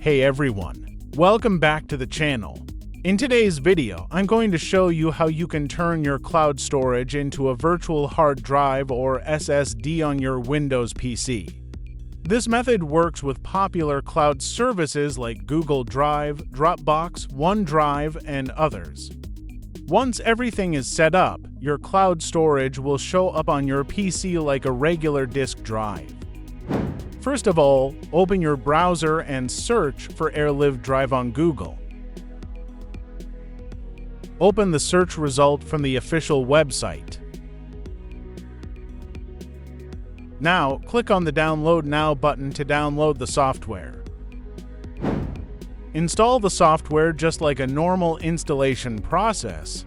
Hey everyone, welcome back to the channel. In today's video, I'm going to show you how you can turn your cloud storage into a virtual hard drive or SSD on your Windows PC. This method works with popular cloud services like Google Drive, Dropbox, OneDrive, and others. Once everything is set up, your cloud storage will show up on your PC like a regular disk drive. First of all, open your browser and search for AirLive Drive on Google. Open the search result from the official website. Now, click on the Download Now button to download the software. Install the software just like a normal installation process.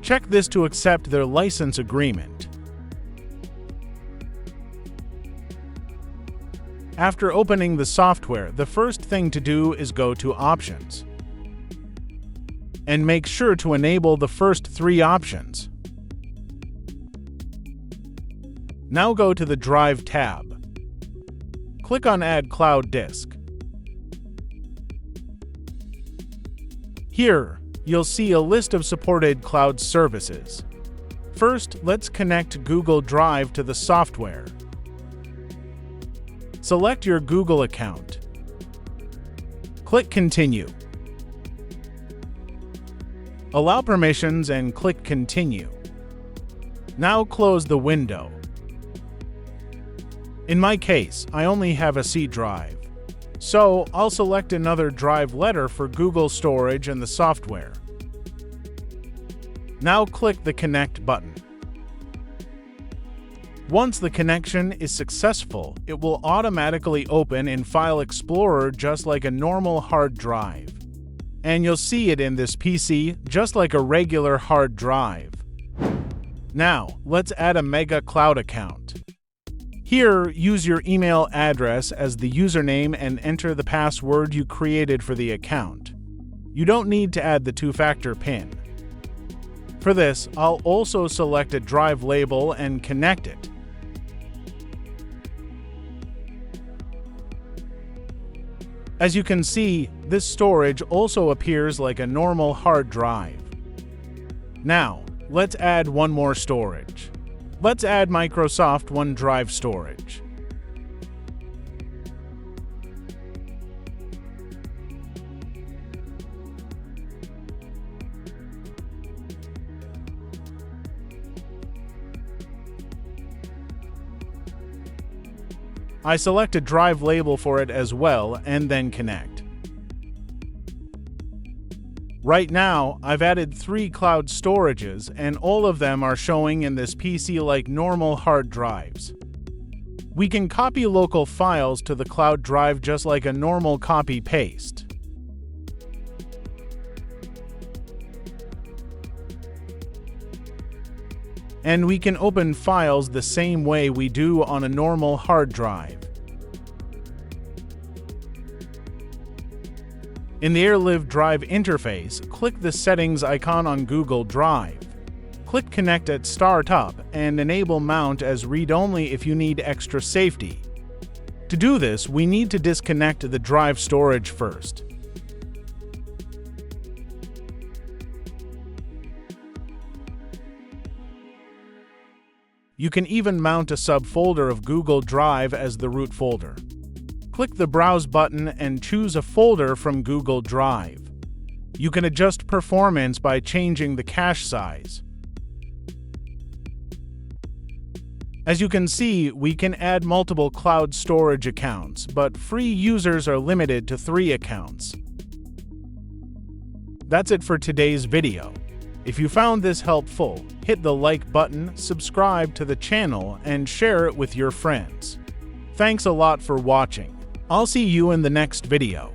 Check this to accept their license agreement. After opening the software, the first thing to do is go to Options. And make sure to enable the first three options. Now go to the Drive tab. Click on Add Cloud Disk. Here, you'll see a list of supported cloud services. First, let's connect Google Drive to the software. Select your Google account. Click Continue. Allow permissions and click Continue. Now close the window. In my case, I only have a C drive, so I'll select another drive letter for Google Storage and the software. Now click the Connect button. Once the connection is successful, it will automatically open in File Explorer just like a normal hard drive. And you'll see it in this PC just like a regular hard drive. Now, let's add a Mega Cloud account. Here, use your email address as the username and enter the password you created for the account. You don't need to add the two-factor PIN. For this, I'll also select a drive label and connect it. As you can see, this storage also appears like a normal hard drive. Now, let's add one more storage. Let's add Microsoft OneDrive storage. I select a drive label for it as well and then connect. Right now, I've added 3 cloud storages and all of them are showing in this PC like normal hard drives. We can copy local files to the cloud drive just like a normal copy-paste. And we can open files the same way we do on a normal hard drive. In the AirLive Drive interface, click the Settings icon on Google Drive. Click Connect at Startup and enable Mount as read-only if you need extra safety. To do this, we need to disconnect the drive storage first. You can even mount a subfolder of Google Drive as the root folder. Click the Browse button and choose a folder from Google Drive. You can adjust performance by changing the cache size. As you can see, we can add multiple cloud storage accounts, but free users are limited to 3 accounts. That's it for today's video. If you found this helpful, hit the like button, subscribe to the channel, and share it with your friends. Thanks a lot for watching. I'll see you in the next video.